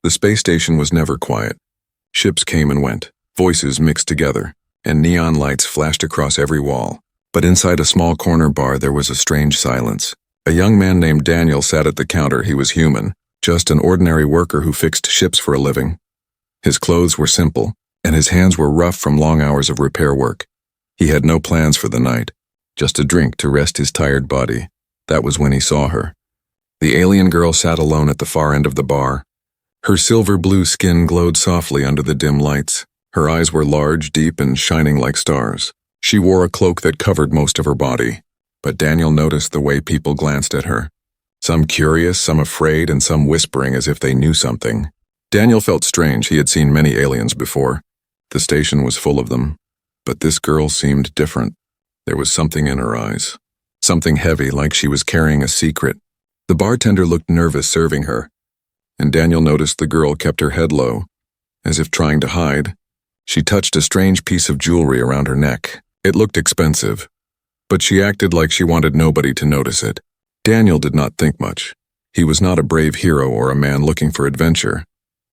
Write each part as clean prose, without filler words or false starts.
The space station was never quiet. Ships came and went, voices mixed together, and neon lights flashed across every wall. But inside a small corner bar there was a strange silence. A young man named Daniel sat at the counter. He was human, just an ordinary worker who fixed ships for a living. His clothes were simple, and his hands were rough from long hours of repair work. He had no plans for the night, just a drink to rest his tired body. That was when he saw her. The alien girl sat alone at the far end of the bar. Her silver blue skin glowed softly under the dim lights. Her eyes were large, deep, and shining like stars. She wore a cloak that covered most of her body, but Daniel noticed the way people glanced at her. Some curious, some afraid, and some whispering as if they knew something. Daniel felt strange. He had seen many aliens before. The station was full of them, but this girl seemed different. There was something in her eyes, something heavy, like she was carrying a secret. The bartender looked nervous serving her, and Daniel noticed the girl kept her head low, as if trying to hide. She touched a strange piece of jewelry around her neck. It looked expensive, but she acted like she wanted nobody to notice it. Daniel did not think much. He was not a brave hero or a man looking for adventure.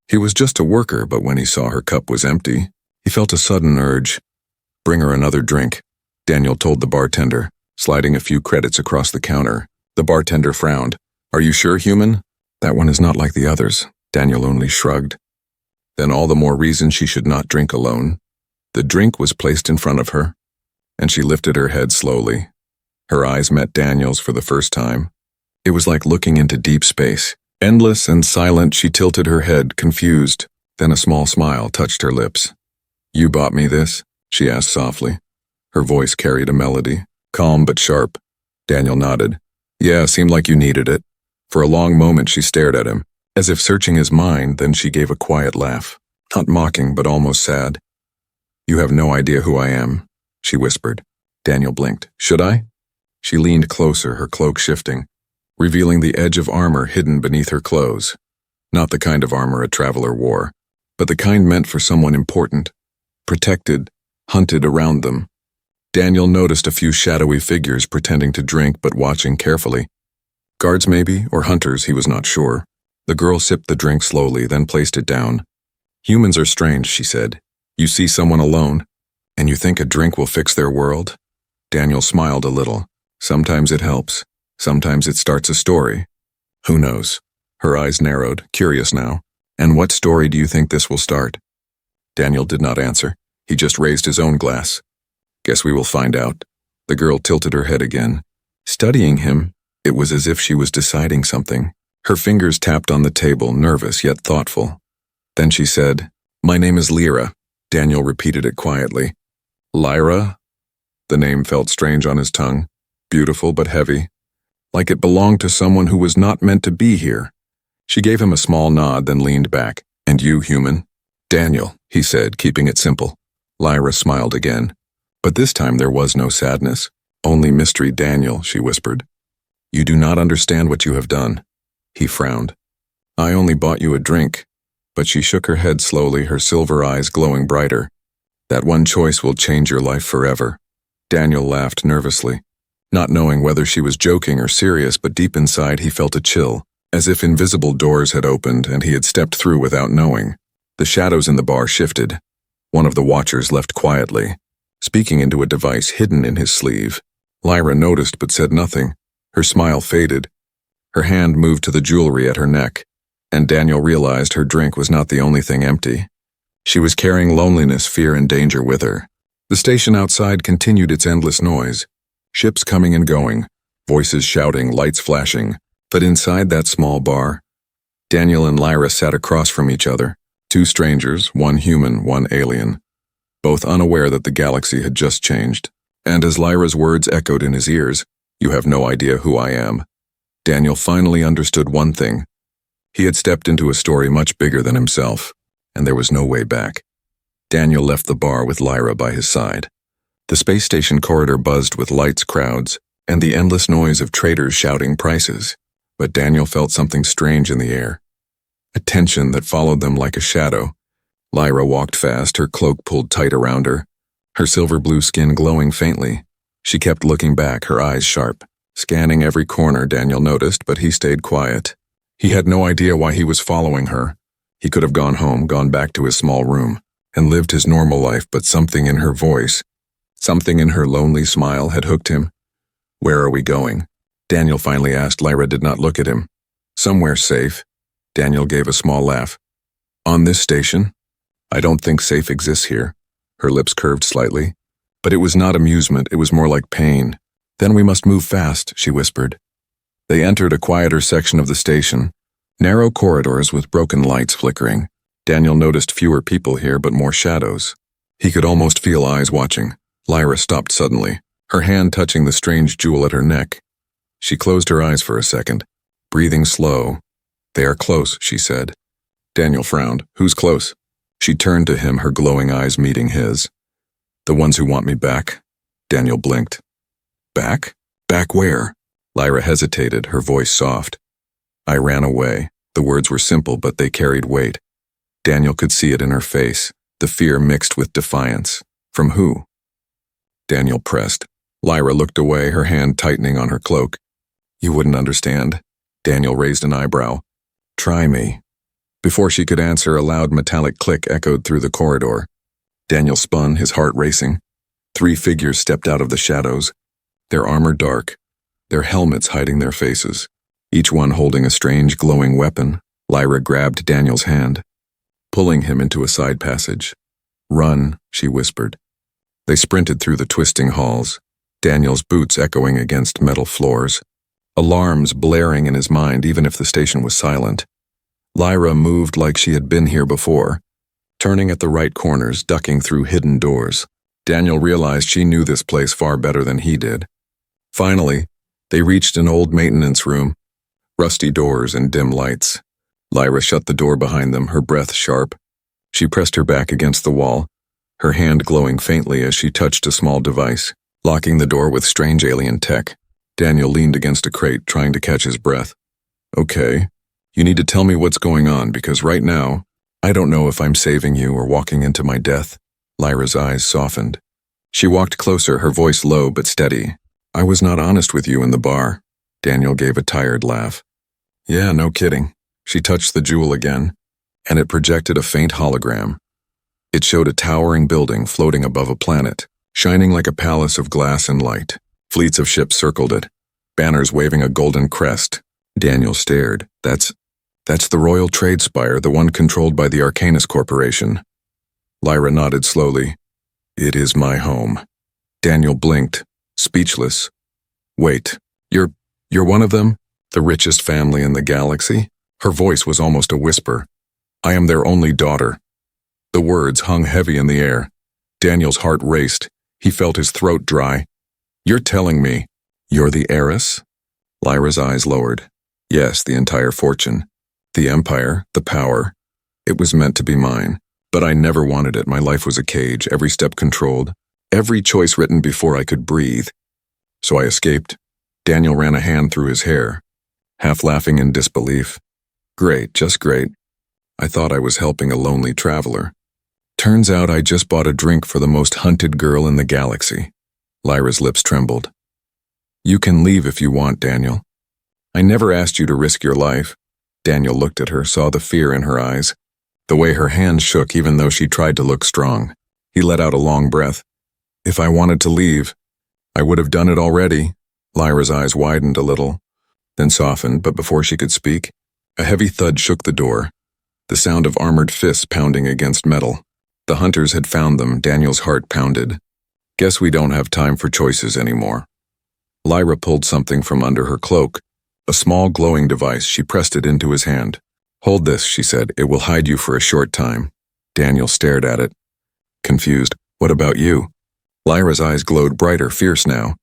He was just a worker, but when he saw her cup was empty, he felt a sudden urge. "Bring her another drink," Daniel told the bartender, sliding a few credits across the counter. The bartender frowned. "Are you sure, human? That one is not like the others." Daniel only shrugged. Then all the more reason she should not drink alone. The drink was placed in front of her, and she lifted her head slowly. Her eyes met Daniel's for the first time. It was like looking into deep space. Endless and silent, she tilted her head, confused. Then a small smile touched her lips. "You bought me this?" she asked softly. Her voice carried a melody, calm but sharp. Daniel nodded. "Yeah, seemed like you needed it." For a long moment she stared at him, as if searching his mind, then she gave a quiet laugh. Not mocking, but almost sad. "You have no idea who I am," she whispered. Daniel blinked. "Should I?" She leaned closer, her cloak shifting, revealing the edge of armor hidden beneath her clothes. Not the kind of armor a traveler wore, but the kind meant for someone important, protected, hunted around them. Daniel noticed a few shadowy figures pretending to drink but watching carefully. Guards maybe, or hunters, he was not sure. The girl sipped the drink slowly, then placed it down. "Humans are strange," she said. "You see someone alone, and you think a drink will fix their world?" Daniel smiled a little. "Sometimes it helps. Sometimes it starts a story. Who knows?" Her eyes narrowed, curious now. "And what story do you think this will start?" Daniel did not answer. He just raised his own glass. "Guess we will find out." The girl tilted her head again. Studying him, it was as if she was deciding something. Her fingers tapped on the table, nervous yet thoughtful. Then she said, "My name is Lyra." Daniel repeated it quietly. "Lyra?" The name felt strange on his tongue, beautiful but heavy, like it belonged to someone who was not meant to be here. She gave him a small nod, then leaned back. "And you, human?" "Daniel," he said, keeping it simple. Lyra smiled again, but this time there was no sadness, only mystery. "Daniel," she whispered, "you do not understand what you have done." He frowned. "I only bought you a drink." But she shook her head slowly, her silver eyes glowing brighter. "That one choice will change your life forever." Daniel laughed nervously, not knowing whether she was joking or serious, but deep inside he felt a chill, as if invisible doors had opened and he had stepped through without knowing. The shadows in the bar shifted. One of the watchers left quietly, speaking into a device hidden in his sleeve. Lyra noticed but said nothing. Her smile faded. Her hand moved to the jewelry at her neck, and Daniel realized her drink was not the only thing empty. She was carrying loneliness, fear, and danger with her. The station outside continued its endless noise. Ships coming and going, voices shouting, lights flashing. But inside that small bar, Daniel and Lyra sat across from each other. Two strangers, one human, one alien, both unaware that the galaxy had just changed. And as Lyra's words echoed in his ears, "You have no idea who I am," Daniel finally understood one thing. He had stepped into a story much bigger than himself, and there was no way back. Daniel left the bar with Lyra by his side. The space station corridor buzzed with lights, crowds, and the endless noise of traders shouting prices. But Daniel felt something strange in the air, a tension that followed them like a shadow. Lyra walked fast, her cloak pulled tight around her, her silver blue skin glowing faintly. She kept looking back, her eyes sharp, scanning every corner. Daniel noticed, but he stayed quiet. He had no idea why he was following her, He could have gone home, gone back to his small room, and lived his normal life, but something in her voice, something in her lonely smile had hooked him. "Where are we going?" Daniel finally asked. Lyra did not look at him. "Somewhere safe." Daniel gave a small laugh. "On this station? I don't think safe exists here." Her lips curved slightly. But it was not amusement, it was more like pain. "Then we must move fast," she whispered. They entered a quieter section of the station, narrow corridors with broken lights flickering. Daniel noticed fewer people here, but more shadows. He could almost feel eyes watching. Lyra stopped suddenly, her hand touching the strange jewel at her neck. She closed her eyes for a second, breathing slow. "They are close," she said. Daniel frowned. "Who's close?" She turned to him, her glowing eyes meeting his. "The ones who want me back." Daniel blinked. "Back? Back where?" Lyra hesitated, her voice soft. "I ran away." The words were simple, but they carried weight. Daniel could see it in her face, the fear mixed with defiance. "From who?" Daniel pressed. Lyra looked away, her hand tightening on her cloak. "You wouldn't understand." Daniel raised an eyebrow. "Try me." Before she could answer, a loud metallic click echoed through the corridor. Daniel spun, his heart racing. 3 figures stepped out of the shadows, their armor dark, their helmets hiding their faces, each one holding a strange glowing weapon. Lyra grabbed Daniel's hand, pulling him into a side passage. "Run," she whispered. They sprinted through the twisting halls, Daniel's boots echoing against metal floors, alarms blaring in his mind even if the station was silent. Lyra moved like she had been here before, turning at the right corners, ducking through hidden doors. Daniel realized she knew this place far better than he did. Finally, they reached an old maintenance room, rusty doors and dim lights. Lyra shut the door behind them, her breath sharp. She pressed her back against the wall, her hand glowing faintly as she touched a small device, locking the door with strange alien tech. Daniel leaned against a crate, trying to catch his breath. "Okay, you need to tell me what's going on, because right now, I don't know if I'm saving you or walking into my death." Lyra's eyes softened. She walked closer, her voice low but steady. "I was not honest with you in the bar." Daniel gave a tired laugh. "Yeah, no kidding." She touched the jewel again, and it projected a faint hologram. It showed a towering building floating above a planet, shining like a palace of glass and light. Fleets of ships circled it, banners waving a golden crest. Daniel stared. That's the Royal Trade Spire, the one controlled by the Arcanus Corporation." Lyra nodded slowly. "It is my home." Daniel blinked, speechless. "Wait, you're one of them? The richest family in the galaxy?" Her voice was almost a whisper. "I am their only daughter." The words hung heavy in the air. Daniel's heart raced. He felt his throat dry. "You're telling me you're the heiress?" Lyra's eyes lowered. "Yes, the entire fortune. The empire, the power. It was meant to be mine. But I never wanted it. My life was a cage, every step controlled, every choice written before I could breathe. So I escaped." Daniel ran a hand through his hair, half laughing in disbelief. "Great, just great. I thought I was helping a lonely traveler. Turns out I just bought a drink for the most hunted girl in the galaxy." Lyra's lips trembled. "You can leave if you want, Daniel. I never asked you to risk your life." Daniel looked at her, saw the fear in her eyes, the way her hands shook even though she tried to look strong. He let out a long breath. "If I wanted to leave, I would have done it already." Lyra's eyes widened a little, then softened, but before she could speak, a heavy thud shook the door, the sound of armored fists pounding against metal. The hunters had found them. Daniel's heart pounded. "Guess we don't have time for choices anymore." Lyra pulled something from under her cloak, a small glowing device. She pressed it into his hand. "Hold this," she said. "It will hide you for a short time." Daniel stared at it, confused. "What about you?" Lyra's eyes glowed brighter, fierce now.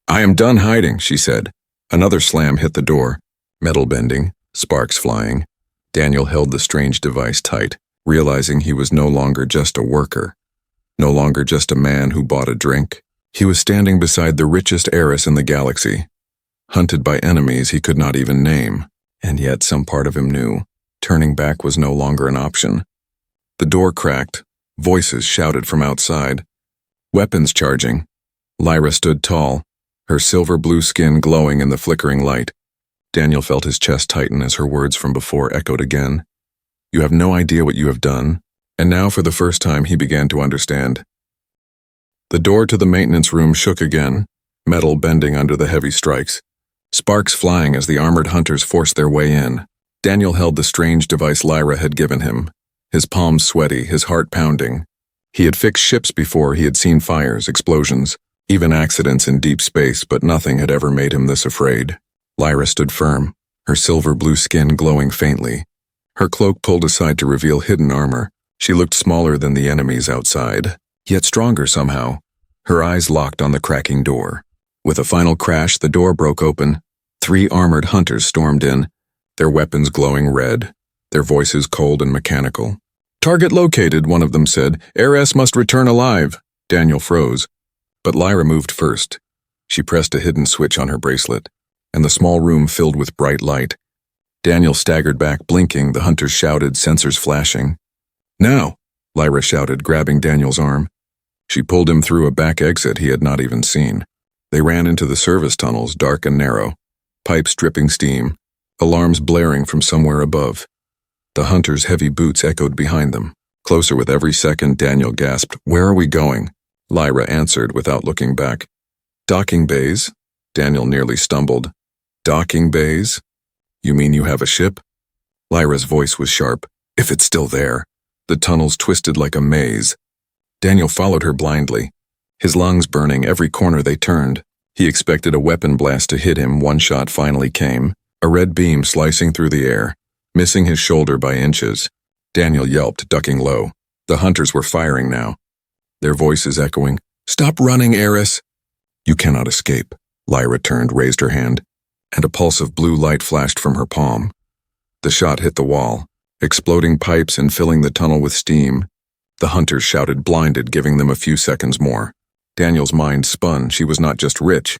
"I am done hiding," she said. Another slam hit the door, metal bending, sparks flying. Daniel held the strange device tight, realizing he was no longer just a worker, no longer just a man who bought a drink. He was standing beside the richest heiress in the galaxy, hunted by enemies he could not even name, and yet some part of him knew turning back was no longer an option. The door cracked, voices shouted from outside. Weapons charging. Lyra stood tall, her silver blue skin glowing in the flickering light. Daniel felt his chest tighten as her words from before echoed again. You have no idea what you have done. And now for the first time he began to understand. The door to the maintenance room shook again, metal bending under the heavy strikes. Sparks flying as the armored hunters forced their way in. Daniel held the strange device Lyra had given him, his palms sweaty, his heart pounding. He had fixed ships before, he had seen fires, explosions, even accidents in deep space, but nothing had ever made him this afraid. Lyra stood firm, her silver-blue skin glowing faintly. Her cloak pulled aside to reveal hidden armor. She looked smaller than the enemies outside, yet stronger somehow. Her eyes locked on the cracking door. With a final crash, the door broke open. 3 armored hunters stormed in, their weapons glowing red, their voices cold and mechanical. "Target located," one of them said. "Heiress must return alive." Daniel froze. But Lyra moved first. She pressed a hidden switch on her bracelet, and the small room filled with bright light. Daniel staggered back, blinking. The hunters shouted, sensors flashing. "Now!" Lyra shouted, grabbing Daniel's arm. She pulled him through a back exit he had not even seen. They ran into the service tunnels, dark and narrow, pipes dripping steam, alarms blaring from somewhere above. The hunters' heavy boots echoed behind them. Closer with every second, Daniel gasped, "Where are we going?" Lyra answered without looking back. "Docking bays?" Daniel nearly stumbled. "Docking bays? You mean you have a ship?" Lyra's voice was sharp. "If it's still there." The tunnels twisted like a maze. Daniel followed her blindly, his lungs burning every corner they turned. He expected a weapon blast to hit him. One shot finally came, a red beam slicing through the air, missing his shoulder by inches. Daniel yelped, ducking low. The hunters were firing now, their voices echoing. "Stop running, Heiress!" "You cannot escape." Lyra turned, raised her hand, and a pulse of blue light flashed from her palm. The shot hit the wall, exploding pipes and filling the tunnel with steam. The hunters shouted, blinded, giving them a few seconds more. Daniel's mind spun. She was not just rich.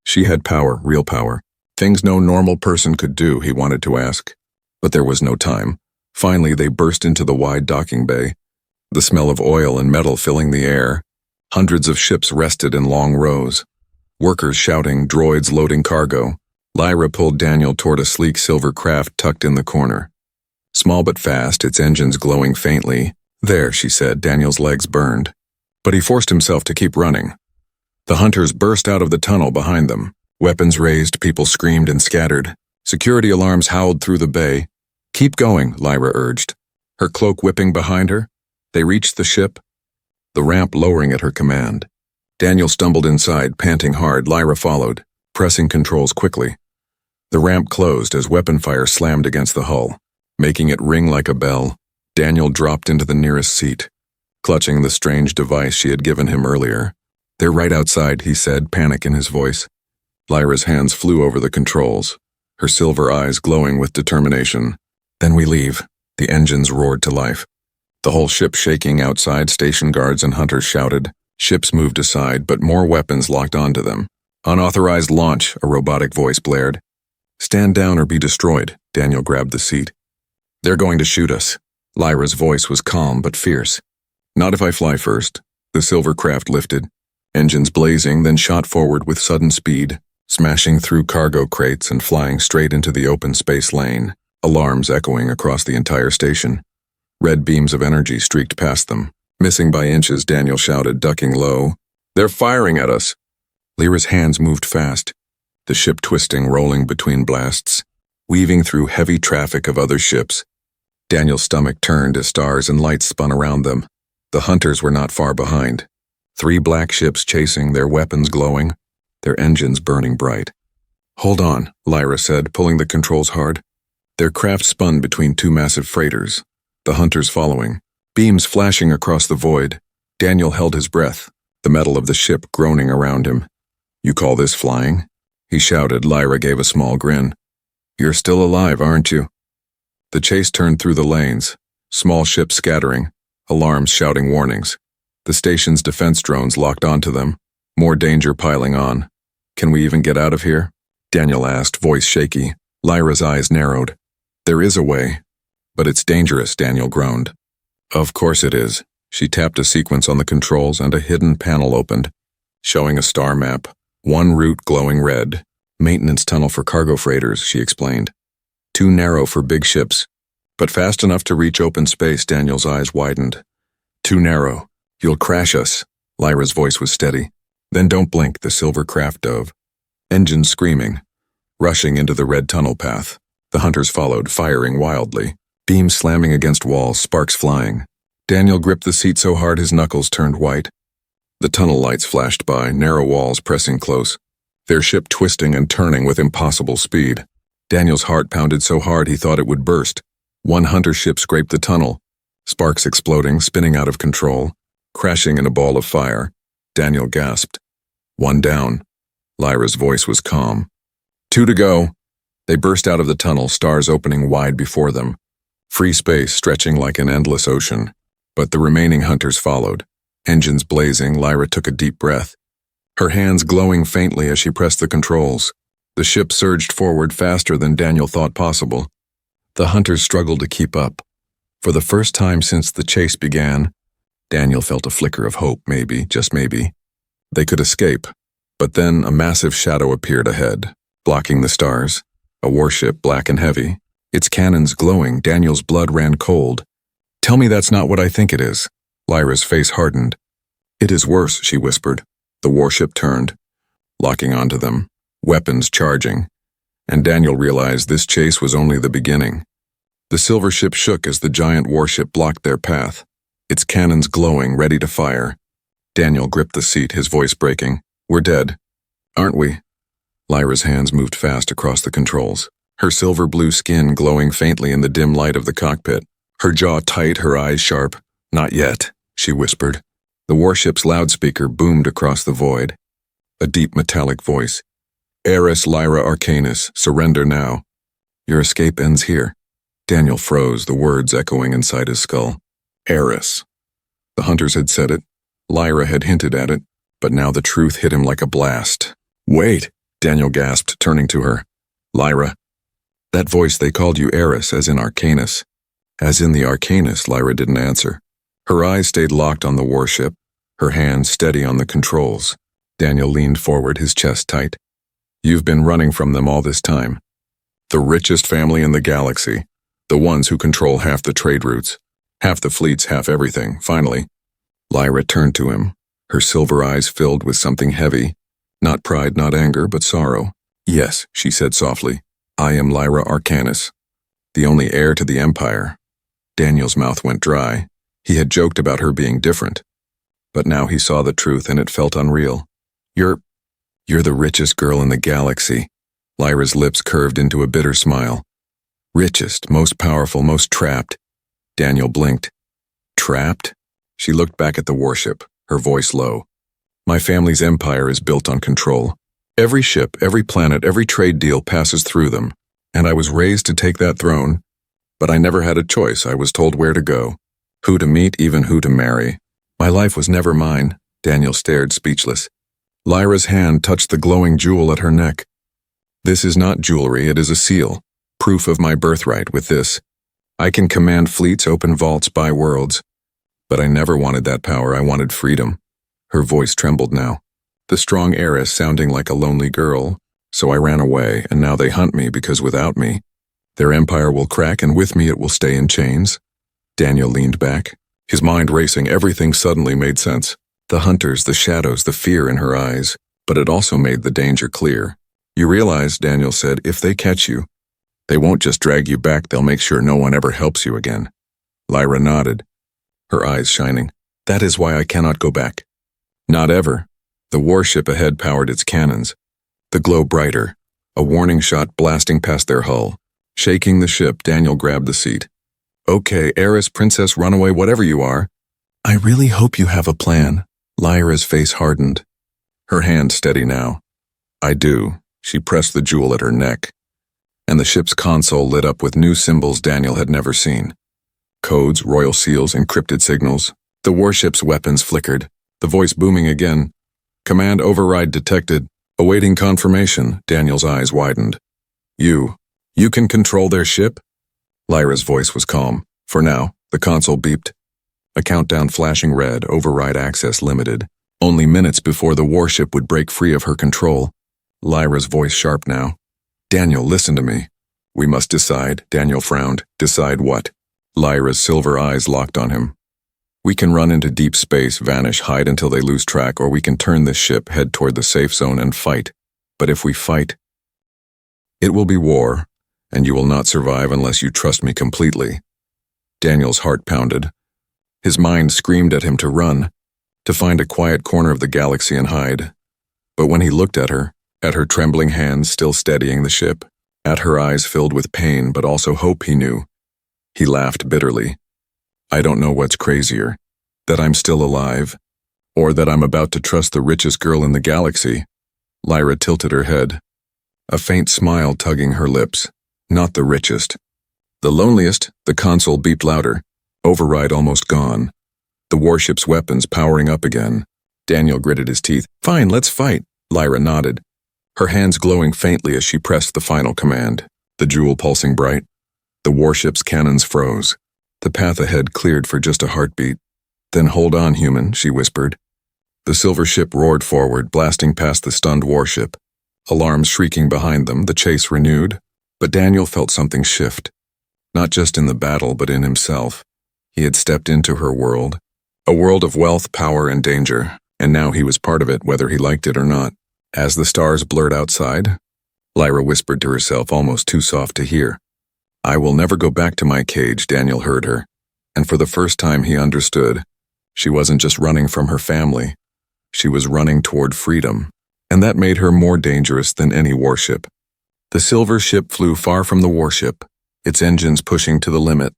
She had power, real power. Things no normal person could do, he wanted to ask. But there was no time. Finally, they burst into the wide docking bay, the smell of oil and metal filling the air. Hundreds of ships rested in long rows. Workers shouting, droids loading cargo. Lyra pulled Daniel toward a sleek silver craft tucked in the corner. Small but fast, its engines glowing faintly. "There," she said. Daniel's legs burned. But he forced himself to keep running. The hunters burst out of the tunnel behind them. Weapons raised, people screamed and scattered. Security alarms howled through the bay. "Keep going," Lyra urged, her cloak whipping behind her. They reached the ship, the ramp lowering at her command. Daniel stumbled inside, panting hard. Lyra followed, pressing controls quickly. The ramp closed as weapon fire slammed against the hull, making it ring like a bell. Daniel dropped into the nearest seat, clutching the strange device she had given him earlier. "They're right outside," he said, panic in his voice. Lyra's hands flew over the controls, her silver eyes glowing with determination. "Then we leave." The engines roared to life. The whole ship shaking outside, station guards and hunters shouted. Ships moved aside, but more weapons locked onto them. "Unauthorized launch," a robotic voice blared. "Stand down or be destroyed." Daniel grabbed the seat. "They're going to shoot us." Lyra's voice was calm but fierce. "Not if I fly first." The silver craft lifted, engines blazing, then shot forward with sudden speed, smashing through cargo crates and flying straight into the open space lane, alarms echoing across the entire station. Red beams of energy streaked past them. Missing by inches, Daniel shouted, ducking low. "They're firing at us!" Lyra's hands moved fast, the ship twisting, rolling between blasts, weaving through heavy traffic of other ships. Daniel's stomach turned as stars and lights spun around them. The hunters were not far behind. 3 black ships chasing, their weapons glowing, their engines burning bright. "Hold on," Lyra said, pulling the controls hard. Their craft spun between 2 massive freighters, the hunters following, beams flashing across the void. Daniel held his breath, the metal of the ship groaning around him. "You call this flying?" he shouted. Lyra gave a small grin. "You're still alive, aren't you?" The chase turned through the lanes, small ships scattering, alarms shouting warnings. The station's defense drones locked onto them, more danger piling on. "Can we even get out of here?" Daniel asked, voice shaky. Lyra's eyes narrowed. "There is a way, but it's dangerous," Daniel groaned. "Of course it is." She tapped a sequence on the controls and a hidden panel opened, showing a star map, one route glowing red. "Maintenance tunnel for cargo freighters," she explained. "Too narrow for big ships. but fast enough to reach open space. Daniel's eyes widened. Too narrow. You'll crash us. Lyra's voice was steady. Then don't blink, the silver craft dove. Engines screaming. Rushing into the red tunnel path. The hunters followed, firing wildly. Beams slamming against walls, sparks flying. Daniel gripped the seat so hard his knuckles turned white. The tunnel lights flashed by, narrow walls pressing close. Their ship twisting and turning with impossible speed. Daniel's heart pounded so hard he thought it would burst. One hunter ship scraped the tunnel. Sparks exploding, spinning out of control. Crashing in a ball of fire. Daniel gasped. One down. Lyra's voice was calm. 2 to go. They burst out of the tunnel, stars opening wide before them. Free space stretching like an endless ocean. But the remaining hunters followed. Engines blazing, Lyra took a deep breath. Her hands glowing faintly as she pressed the controls. The ship surged forward faster than Daniel thought possible. The hunters struggled to keep up. For the first time since the chase began, Daniel felt a flicker of hope, maybe, just maybe. They could escape. But then a massive shadow appeared ahead, blocking the stars. A warship, black and heavy. Its cannons glowing, Daniel's blood ran cold. Tell me that's not what I think it is. Lyra's face hardened. It is worse, she whispered. The warship turned, locking onto them, weapons charging. And Daniel realized this chase was only the beginning. The silver ship shook as the giant warship blocked their path, its cannons glowing, ready to fire. Daniel gripped the seat, his voice breaking. We're dead. Aren't we? Lyra's hands moved fast across the controls, her silver blue skin glowing faintly in the dim light of the cockpit. Her jaw tight, her eyes sharp. Not yet, she whispered. The warship's loudspeaker boomed across the void. A deep metallic voice. Heiress Lyra Arcanus, surrender now. Your escape ends here. Daniel froze, the words echoing inside his skull. Heiress. The hunters had said it. Lyra had hinted at it, but now the truth hit him like a blast. Wait, Daniel gasped, turning to her. Lyra. That voice, they called you Heiress, as in Arcanus. As in the Arcanus, Lyra didn't answer. Her eyes stayed locked on the warship, her hands steady on the controls. Daniel leaned forward, his chest tight. You've been running from them all this time. The richest family in the galaxy. The ones who control half the trade routes. Half the fleets, half everything, finally. Lyra turned to him, her silver eyes filled with something heavy. Not pride, not anger, but sorrow. Yes, she said softly. I am Lyra Arcanus, the only heir to the Empire. Daniel's mouth went dry. He had joked about her being different. But now he saw the truth and it felt unreal. You're the richest girl in the galaxy. Lyra's lips curved into a bitter smile. Richest, most powerful, most trapped. Daniel blinked. Trapped? She looked back at the warship, her voice low. My family's empire is built on control. Every ship, every planet, every trade deal passes through them. And I was raised to take that throne. But I never had a choice. I was told where to go. Who to meet, even who to marry. My life was never mine. Daniel stared, speechless. Lyra's hand touched the glowing jewel at her neck. This is not jewelry, it is a seal. Proof of my birthright. With this, I can command fleets, open vaults, buy worlds. But I never wanted that power, I wanted freedom. Her voice trembled now. The strong heiress sounding like a lonely girl. So I ran away, and now they hunt me because without me, their empire will crack and with me it will stay in chains. Daniel leaned back, his mind racing. Everything suddenly made sense. The hunters, the shadows, the fear in her eyes. But it also made the danger clear. You realize, Daniel said, if they catch you, they won't just drag you back, they'll make sure no one ever helps you again. Lyra nodded, her eyes shining. That is why I cannot go back. Not ever. The warship ahead powered its cannons. The glow brighter, a warning shot blasting past their hull. Shaking the ship, Daniel grabbed the seat. Okay, heiress, princess, runaway, whatever you are. I really hope you have a plan. Lyra's face hardened. Her hand steady now. I do. She pressed the jewel at her neck. And the ship's console lit up with new symbols Daniel had never seen. Codes, royal seals, encrypted signals. The warship's weapons flickered, the voice booming again. Command override detected. Awaiting confirmation. Daniel's eyes widened. You can control their ship? Lyra's voice was calm. For now, the console beeped. A countdown flashing red, override access limited. Only minutes before the warship would break free of her control. Lyra's voice sharp now. Daniel, listen to me. We must decide, Daniel frowned. Decide what? Lyra's silver eyes locked on him. We can run into deep space, vanish, hide until they lose track, or we can turn this ship, head toward the safe zone and fight. But if we fight, it will be war, and you will not survive unless you trust me completely. Daniel's heart pounded. His mind screamed at him to run, to find a quiet corner of the galaxy and hide. But when he looked at her trembling hands still steadying the ship, at her eyes filled with pain but also hope, he knew. He laughed bitterly. I don't know what's crazier, that I'm still alive, or that I'm about to trust the richest girl in the galaxy. Lyra tilted her head, a faint smile tugging her lips. Not the richest. The loneliest. The console beeped louder. Override almost gone. The warship's weapons powering up again. Daniel gritted his teeth. Fine, let's fight. Lyra nodded, her hands glowing faintly as she pressed the final command, the jewel pulsing bright. The warship's cannons froze. The path ahead cleared for just a heartbeat. Then hold on, human, she whispered. The silver ship roared forward, blasting past the stunned warship. Alarms shrieking behind them, the chase renewed. But Daniel felt something shift. Not just in the battle, but in himself. He had stepped into her world. A world of wealth, power, and danger. And now he was part of it, whether he liked it or not. As the stars blurred outside, Lyra whispered to herself, almost too soft to hear. I will never go back to my cage, Daniel heard her. And for the first time he understood. She wasn't just running from her family. She was running toward freedom. And that made her more dangerous than any warship. The silver ship flew far from the warship, its engines pushing to the limit.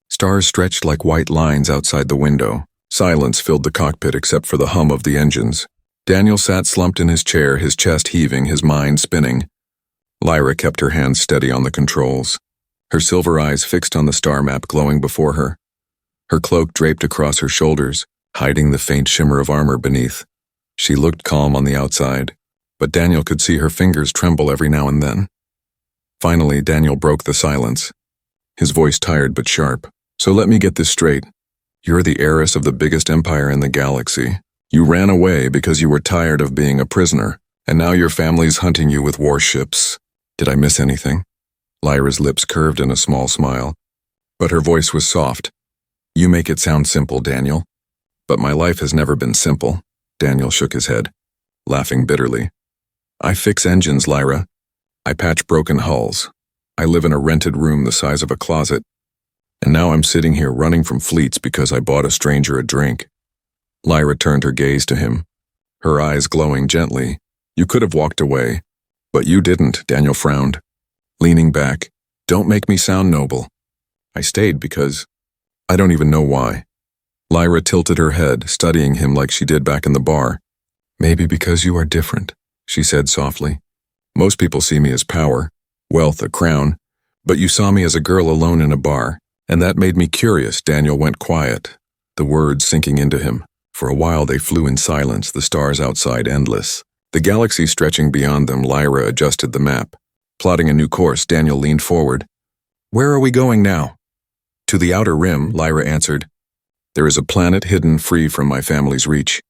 Stars stretched like white lines outside the window. Silence filled the cockpit except for the hum of the engines. Daniel sat slumped in his chair, his chest heaving, his mind spinning. Lyra kept her hands steady on the controls, her silver eyes fixed on the star map glowing before her. Her cloak draped across her shoulders, hiding the faint shimmer of armor beneath. She looked calm on the outside, but Daniel could see her fingers tremble every now and then. Finally, Daniel broke the silence, his voice tired but sharp. So let me get this straight. You're the heiress of the biggest empire in the galaxy. You ran away because you were tired of being a prisoner, and now your family's hunting you with warships. Did I miss anything? Lyra's lips curved in a small smile, but her voice was soft. You make it sound simple, Daniel. But my life has never been simple. Daniel shook his head, laughing bitterly. I fix engines, Lyra. I patch broken hulls. I live in a rented room the size of a closet. And now I'm sitting here running from fleets because I bought a stranger a drink. Lyra turned her gaze to him, her eyes glowing gently. You could have walked away, but you didn't, Daniel frowned, leaning back. Don't make me sound noble. I stayed because I don't even know why. Lyra tilted her head, studying him like she did back in the bar. Maybe because you are different, she said softly. Most people see me as power, wealth, a crown, but you saw me as a girl alone in a bar. And that made me curious. Daniel went quiet, the words sinking into him. For a while they flew in silence, the stars outside endless. The galaxy stretching beyond them. Lyra adjusted the map. Plotting a new course, Daniel leaned forward. Where are we going now? To the outer rim, Lyra answered. There is a planet hidden free from my family's reach.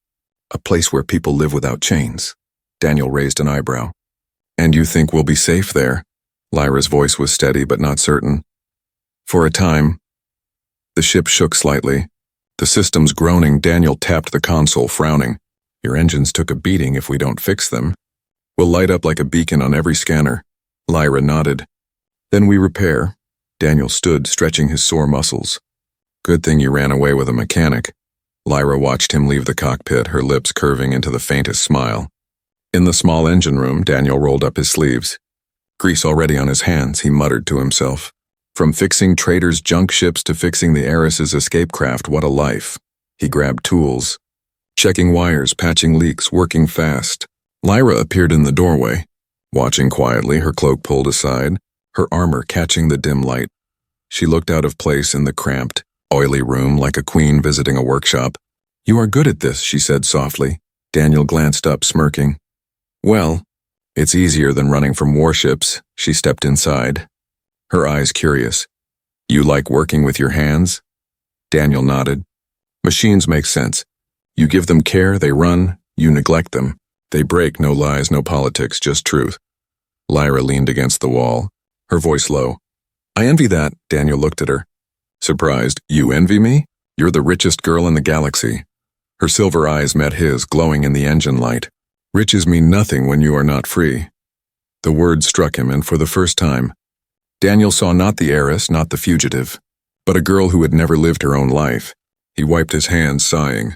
A place where people live without chains. Daniel raised an eyebrow. And you think we'll be safe there? Lyra's voice was steady but not certain. For a time, the ship shook slightly. The systems groaning. Daniel tapped the console, frowning. Your engines took a beating if we don't fix them. We'll light up like a beacon on every scanner. Lyra nodded. Then we repair. Daniel stood, stretching his sore muscles. Good thing you ran away with a mechanic. Lyra watched him leave the cockpit, her lips curving into the faintest smile. In the small engine room, Daniel rolled up his sleeves. Grease already on his hands, he muttered to himself. From fixing traders' junk ships to fixing the heiress's escape craft, what a life. He grabbed tools, checking wires, patching leaks, working fast. Lyra appeared in the doorway, watching quietly, her cloak pulled aside, her armor catching the dim light. She looked out of place in the cramped, oily room like a queen visiting a workshop. You are good at this, she said softly. Daniel glanced up, smirking. Well, it's easier than running from warships. She stepped inside, her eyes curious. You like working with your hands? Daniel nodded. Machines make sense. You give them care, they run. You neglect them. They break. No lies, no politics, just truth. Lyra leaned against the wall, her voice low. I envy that, Daniel looked at her. Surprised, you envy me? You're the richest girl in the galaxy. Her silver eyes met his, glowing in the engine light. Riches mean nothing when you are not free. The word struck him, and for the first time, Daniel saw not the heiress, not the fugitive, but a girl who had never lived her own life. He wiped his hands, sighing.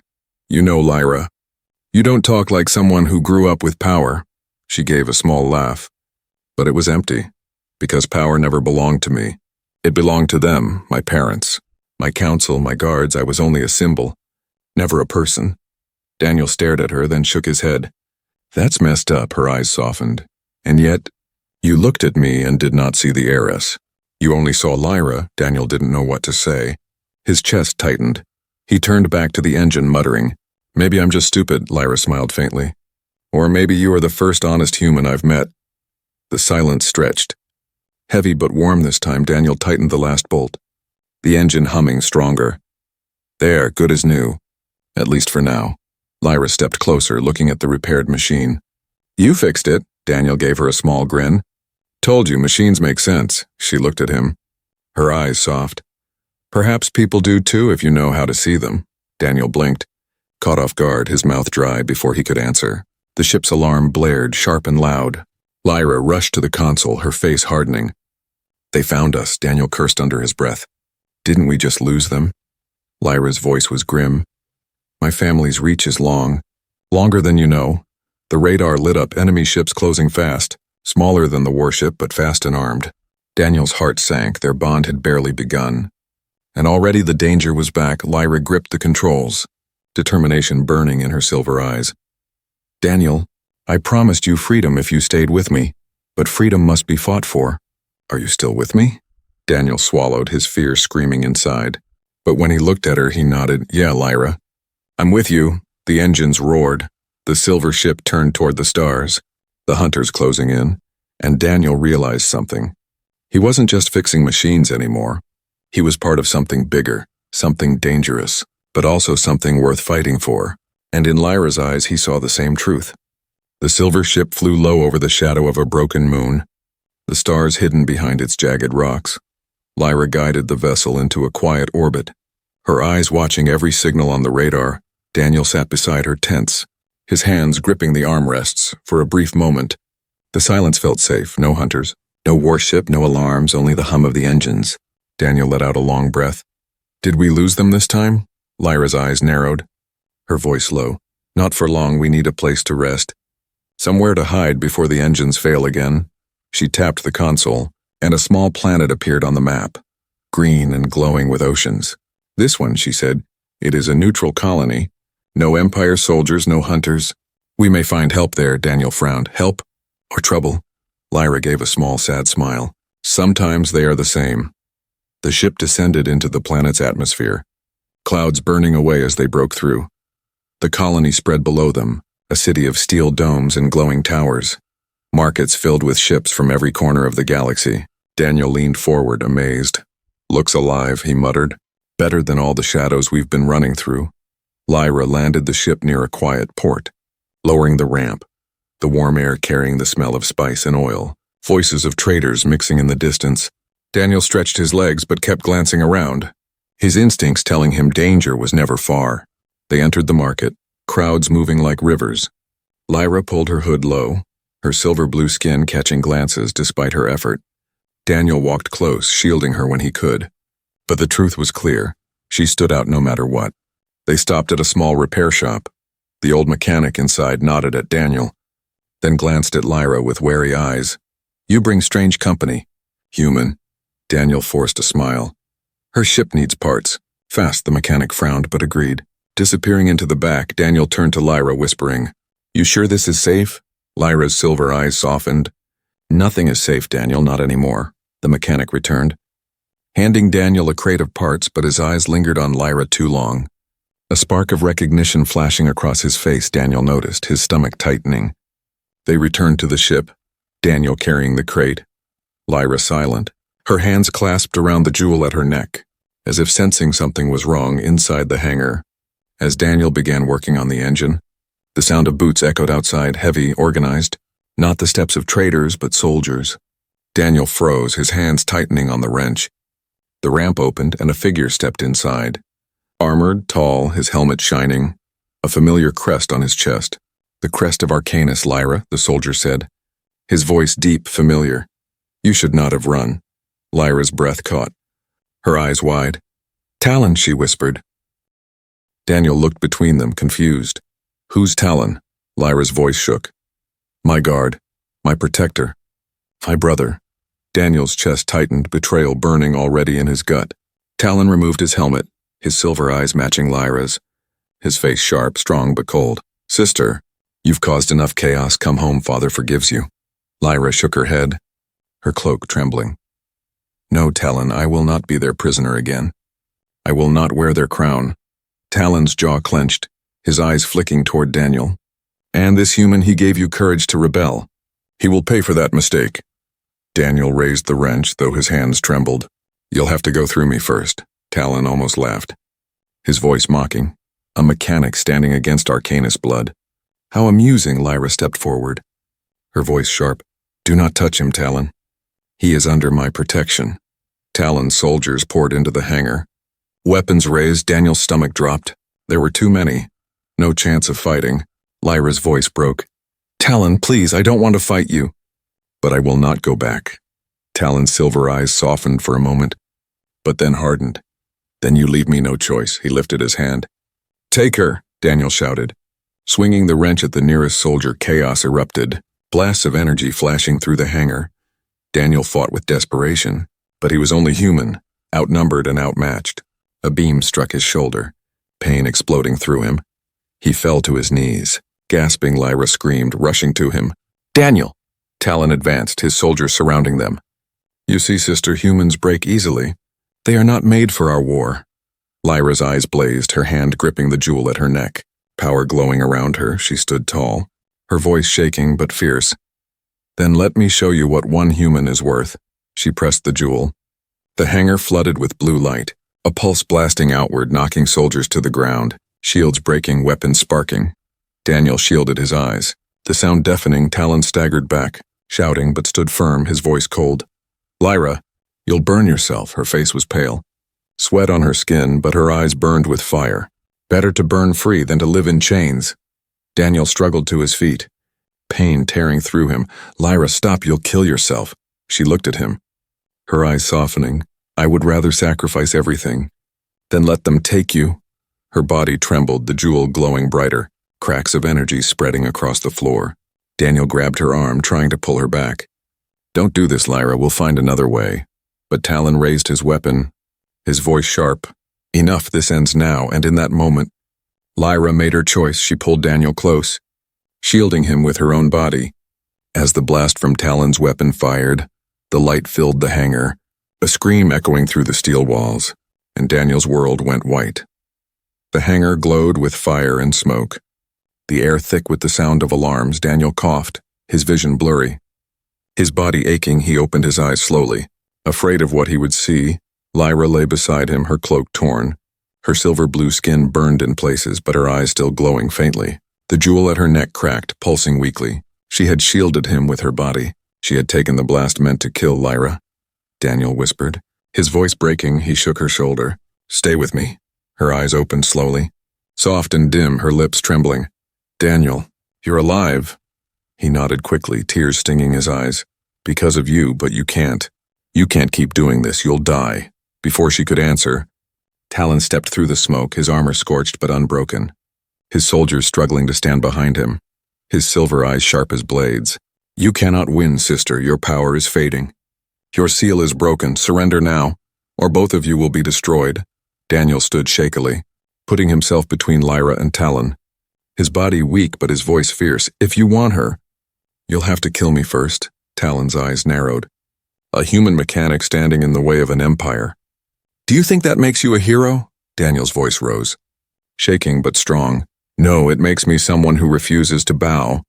You know, Lyra, you don't talk like someone who grew up with power. She gave a small laugh. But it was empty, because power never belonged to me. It belonged to them, my parents, my council, my guards. I was only a symbol, never a person. Daniel stared at her, then shook his head. That's messed up, her eyes softened. And yet, you looked at me and did not see the heiress. You only saw Lyra. Daniel didn't know what to say. His chest tightened. He turned back to the engine, muttering, Maybe I'm just stupid, Lyra smiled faintly. Or maybe you are the first honest human I've met. The silence stretched. Heavy but warm this time, Daniel tightened the last bolt. The engine humming stronger. There, good as new. At least for now. Lyra stepped closer, looking at the repaired machine. You fixed it, Daniel gave her a small grin. Told you, machines make sense. She looked at him. Her eyes soft. Perhaps people do too if you know how to see them. Daniel blinked, caught off guard, his mouth dry before he could answer. The ship's alarm blared, sharp and loud. Lyra rushed to the console, her face hardening. They found us, Daniel cursed under his breath. Didn't we just lose them? Lyra's voice was grim. My family's reach is long. Longer than you know. The radar lit up, enemy ships closing fast. Smaller than the warship, but fast and armed. Daniel's heart sank, their bond had barely begun. And already the danger was back. Lyra gripped the controls, determination burning in her silver eyes. Daniel, I promised you freedom if you stayed with me, but freedom must be fought for. Are you still with me? Daniel swallowed, his fear screaming inside. But when he looked at her, he nodded. Yeah, Lyra. I'm with you. The engines roared. The silver ship turned toward the stars, the hunters closing in, and Daniel realized something. He wasn't just fixing machines anymore. He was part of something bigger, something dangerous, but also something worth fighting for. And in Lyra's eyes, he saw the same truth. The silver ship flew low over the shadow of a broken moon, the stars hidden behind its jagged rocks. Lyra guided the vessel into a quiet orbit, her eyes watching every signal on the radar. Daniel sat beside her, tense, his hands gripping the armrests. For a brief moment, the silence felt safe. No hunters, no warship, no alarms, only the hum of the engines. Daniel let out a long breath. Did we lose them this time? Lyra's eyes narrowed, her voice low. Not for long, we need a place to rest. Somewhere to hide before the engines fail again. She tapped the console, and a small planet appeared on the map, green and glowing with oceans. This one, she said, it is a neutral colony. No Empire soldiers, no hunters. We may find help there, Daniel frowned. Help or trouble? Lyra gave a small, sad smile. Sometimes they are the same. The ship descended into the planet's atmosphere, clouds burning away as they broke through. The colony spread below them, a city of steel domes and glowing towers. Markets filled with ships from every corner of the galaxy. Daniel leaned forward, amazed. Looks alive, he muttered. Better than all the shadows we've been running through. Lyra landed the ship near a quiet port, lowering the ramp, the warm air carrying the smell of spice and oil, voices of traders mixing in the distance. Daniel stretched his legs but kept glancing around, his instincts telling him danger was never far. They entered the market, crowds moving like rivers. Lyra pulled her hood low, her silver blue skin catching glances despite her effort. Daniel walked close, shielding her when he could. But the truth was clear. She stood out no matter what. They stopped at a small repair shop. The old mechanic inside nodded at Daniel, then glanced at Lyra with wary eyes. You bring strange company. Human. Daniel forced a smile. Her ship needs parts. Fast, the mechanic frowned but agreed. Disappearing into the back, Daniel turned to Lyra, whispering, You sure this is safe? Lyra's silver eyes softened. Nothing is safe, Daniel, not anymore, the mechanic returned, handing Daniel a crate of parts, but his eyes lingered on Lyra too long. A spark of recognition flashing across his face, Daniel noticed, his stomach tightening. They returned to the ship, Daniel carrying the crate, Lyra silent, her hands clasped around the jewel at her neck, as if sensing something was wrong inside the hangar. As Daniel began working on the engine, the sound of boots echoed outside, heavy, organized, not the steps of traders but soldiers. Daniel froze, his hands tightening on the wrench. The ramp opened and a figure stepped inside. Armored, tall, his helmet shining, a familiar crest on his chest. The crest of Arcanus, Lyra, the soldier said. His voice deep, familiar. You should not have run. Lyra's breath caught. Her eyes wide. Talon, she whispered. Daniel looked between them, confused. Who's Talon? Lyra's voice shook. My guard. My protector. My brother. Daniel's chest tightened, betrayal burning already in his gut. Talon removed his helmet, his silver eyes matching Lyra's. His face sharp, strong but cold. Sister, you've caused enough chaos. Come home, father forgives you. Lyra shook her head, her cloak trembling. No, Talon, I will not be their prisoner again. I will not wear their crown. Talon's jaw clenched, his eyes flicking toward Daniel. And this human, he gave you courage to rebel. He will pay for that mistake. Daniel raised the wrench, though his hands trembled. You'll have to go through me first. Talon almost laughed. His voice mocking. A mechanic standing against Arcanus blood. How amusing, Lyra stepped forward. Her voice sharp. Do not touch him, Talon. He is under my protection. Talon's soldiers poured into the hangar. Weapons raised, Daniel's stomach dropped. There were too many. No chance of fighting. Lyra's voice broke. Talon, please, I don't want to fight you. But I will not go back. Talon's silver eyes softened for a moment, but then hardened. Then you leave me no choice. He lifted his hand. Take her, Daniel shouted. Swinging the wrench at the nearest soldier, chaos erupted, blasts of energy flashing through the hangar. Daniel fought with desperation, but he was only human, outnumbered and outmatched. A beam struck his shoulder, pain exploding through him. He fell to his knees. Gasping, Lyra screamed, rushing to him. Daniel! Talon advanced, his soldiers surrounding them. You see, sister, humans break easily. They are not made for our war. Lyra's eyes blazed, her hand gripping the jewel at her neck. Power glowing around her, she stood tall, her voice shaking but fierce. Then let me show you what one human is worth. She pressed the jewel. The hangar flooded with blue light, a pulse blasting outward, knocking soldiers to the ground, shields breaking, weapons sparking. Daniel shielded his eyes. The sound deafening, Talon staggered back, shouting but stood firm, his voice cold. Lyra, you'll burn yourself. Her face was pale. Sweat on her skin, but her eyes burned with fire. Better to burn free than to live in chains. Daniel struggled to his feet, pain tearing through him. Lyra, stop, you'll kill yourself. She looked at him, her eyes softening. I would rather sacrifice everything than let them take you. Her body trembled, the jewel glowing brighter, cracks of energy spreading across the floor. Daniel grabbed her arm, trying to pull her back. Don't do this, Lyra, we'll find another way. But Talon raised his weapon, his voice sharp. Enough, this ends now, and in that moment, Lyra made her choice. She pulled Daniel close, shielding him with her own body. As the blast from Talon's weapon fired, the light filled the hangar, a scream echoing through the steel walls, and Daniel's world went white. The hangar glowed with fire and smoke. The air thick with the sound of alarms. Daniel coughed, his vision blurry. His body aching, he opened his eyes slowly. Afraid of what he would see, Lyra lay beside him, her cloak torn. Her silver blue skin burned in places, but her eyes still glowing faintly. The jewel at her neck cracked, pulsing weakly. She had shielded him with her body. She had taken the blast meant to kill Lyra. Daniel whispered. His voice breaking, he shook her shoulder. Stay with me. Her eyes opened slowly. Soft and dim, her lips trembling. Daniel, you're alive. He nodded quickly, tears stinging his eyes. Because of you, but you can't. You can't keep doing this, you'll die. Before she could answer, Talon stepped through the smoke, his armor scorched but unbroken. His soldiers struggling to stand behind him, his silver eyes sharp as blades. You cannot win, sister, your power is fading. Your seal is broken, surrender now, or both of you will be destroyed. Daniel stood shakily, putting himself between Lyra and Talon. His body weak but his voice fierce. If you want her, you'll have to kill me first. Talon's eyes narrowed. A human mechanic standing in the way of an empire. Do you think that makes you a hero? Daniel's voice rose, shaking but strong. No, it makes me someone who refuses to bow.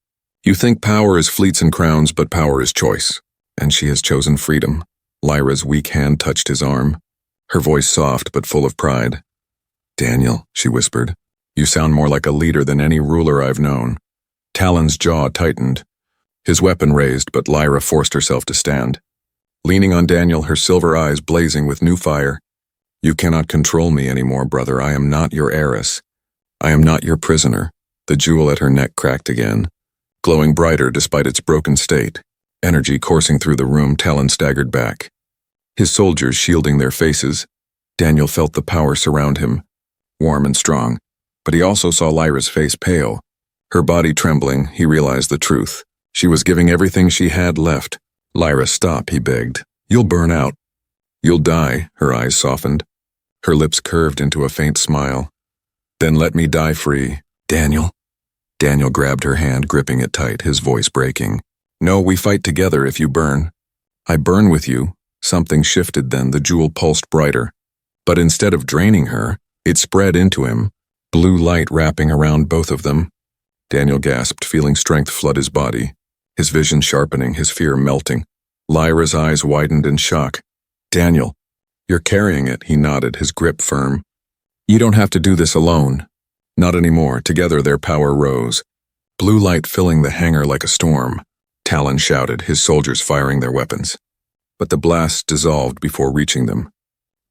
You think power is fleets and crowns, but power is choice. And she has chosen freedom. Lyra's weak hand touched his arm, her voice soft but full of pride. Daniel, she whispered, you sound more like a leader than any ruler I've known. Talon's jaw tightened, his weapon raised, but Lyra forced herself to stand. leaning on Daniel, her silver eyes blazing with new fire. You cannot control me anymore, brother. I am not your heiress. I am not your prisoner. The jewel at her neck cracked again, glowing brighter despite its broken state. Energy coursing through the room, Talon staggered back, his soldiers shielding their faces. Daniel felt the power surround him, warm and strong, but he also saw Lyra's face pale. Her body trembling, he realized the truth. She was giving everything she had left. Lyra, stop, he begged. You'll burn out. You'll die, her eyes softened. Her lips curved into a faint smile. Then let me die free, Daniel. Daniel grabbed her hand, gripping it tight, his voice breaking. No, we fight together if you burn. I burn with you. Something shifted then, the jewel pulsed brighter. But instead of draining her, it spread into him, blue light wrapping around both of them. Daniel gasped, feeling strength flood his body, his vision sharpening, his fear melting. Lyra's eyes widened in shock. Daniel, you're carrying it, he nodded, his grip firm. You don't have to do this alone. Not anymore. Together their power rose, blue light filling the hangar like a storm. Talon shouted, his soldiers firing their weapons. But the blast dissolved before reaching them.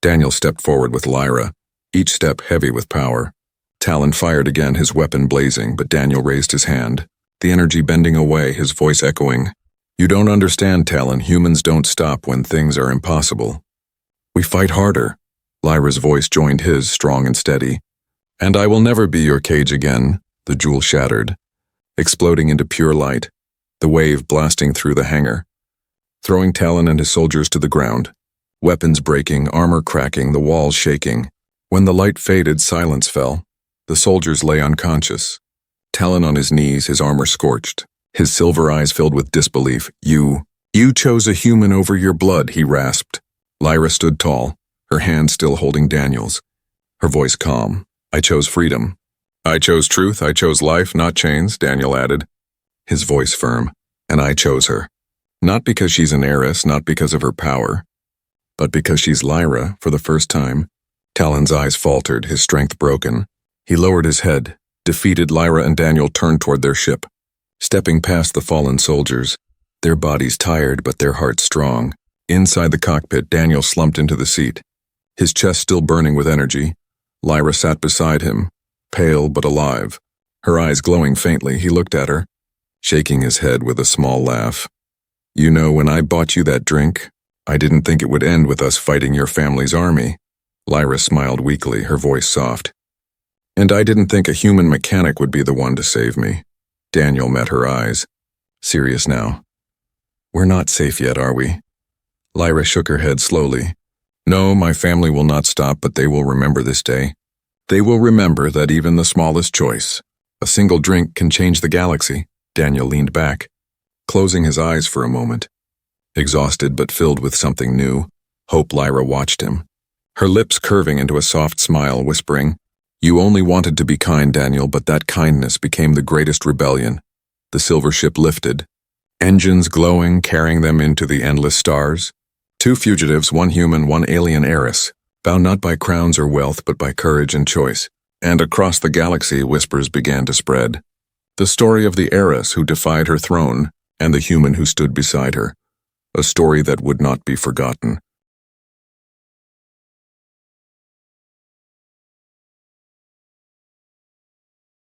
Daniel stepped forward with Lyra, each step heavy with power. Talon fired again, his weapon blazing, but Daniel raised his hand, the energy bending away, his voice echoing. You don't understand, Talon. Humans don't stop when things are impossible. We fight harder. Lyra's voice joined his, strong and steady. And I will never be your cage again. The jewel shattered, exploding into pure light, the wave blasting through the hangar, throwing Talon and his soldiers to the ground, weapons breaking, armor cracking, the walls shaking. When the light faded, silence fell. The soldiers lay unconscious, Talon on his knees, his armor scorched, his silver eyes filled with disbelief. You chose a human over your blood, he rasped. Lyra stood tall, her hand still holding Daniel's, her voice calm. I chose freedom. I chose truth, I chose life, not chains, Daniel added, his voice firm. And I chose her. Not because she's an heiress, not because of her power, but because she's Lyra for the first time. Talon's eyes faltered, his strength broken. He lowered his head. Defeated, Lyra and Daniel turned toward their ship, stepping past the fallen soldiers, their bodies tired but their hearts strong. Inside the cockpit, Daniel slumped into the seat, his chest still burning with energy. Lyra sat beside him, pale but alive, her eyes glowing faintly. He looked at her, shaking his head with a small laugh. You know, when I bought you that drink, I didn't think it would end with us fighting your family's army. Lyra smiled weakly, her voice soft. And I didn't think a human mechanic would be the one to save me. Daniel met her eyes, serious now. We're not safe yet, are we? Lyra shook her head slowly. No, my family will not stop, but they will remember this day. They will remember that even the smallest choice, a single drink, can change the galaxy. Daniel leaned back, closing his eyes for a moment. Exhausted but filled with something new, hope. Lyra watched him, her lips curving into a soft smile, whispering, You only wanted to be kind, Daniel, but that kindness became the greatest rebellion. The silver ship lifted, engines glowing, carrying them into the endless stars. 2 fugitives, 1 human, 1 alien heiress, bound not by crowns or wealth but by courage and choice. And across the galaxy, whispers began to spread. The story of the heiress who defied her throne and the human who stood beside her. A story that would not be forgotten.